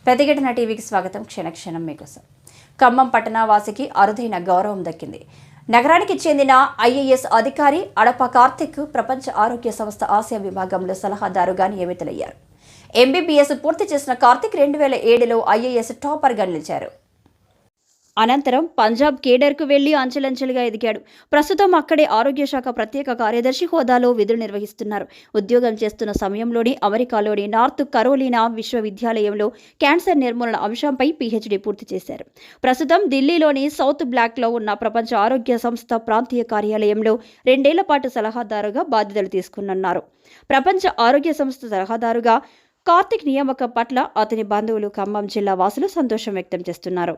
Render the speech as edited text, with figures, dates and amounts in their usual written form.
ప్రతిఘటన టీవీకి స్వాగతం. క్షణక్షణం మీకోసం. ఖమ్మం పట్టణవాసికి అరుదైన గౌరవం దక్కింది. నగరానికి చెందిన ఐఏఎస్ అధికారి అడప కార్తిక్ ప్రపంచ ఆరోగ్య సంస్థ ఆసియా విభాగంలో సలహాదారుగా నియమితులయ్యారు. ఎంబీబీఎస్ పూర్తి చేసిన కార్తిక్ 2007లో ఐఏఎస్ టాపర్గా నిలిచారు. అనంతరం పంజాబ్ కేడర్కు వెళ్లి అంచెలంచెలుగా ఎదిగాడు. ప్రస్తుతం అక్కడే ఆరోగ్య శాఖ ప్రత్యేక కార్యదర్శి హోదాలో విధులు నిర్వహిస్తున్నారు. ఉద్యోగం చేస్తున్న సమయంలోనే అమెరికాలోని నార్త్ కరోలినా విశ్వవిద్యాలయంలో క్యాన్సర్ నిర్మూలన అంశంపై పీహెచ్డీ పూర్తి చేశారు. ప్రస్తుతం ఢిల్లీలోని సౌత్ బ్లాక్లో ఉన్న ప్రపంచ ఆరోగ్య సంస్థ ప్రాంతీయ కార్యాలయంలో 2 ఏళ్ల పాటు సలహాదారుగా బాధ్యతలు తీసుకున్నారు. ప్రపంచ ఆరోగ్య సంస్థ సలహాదారుగా కార్తిక్ నియామకం పట్ల అతని బంధువులు, ఖమ్మం జిల్లా వాసులు సంతోషం వ్యక్తం చేస్తున్నారు.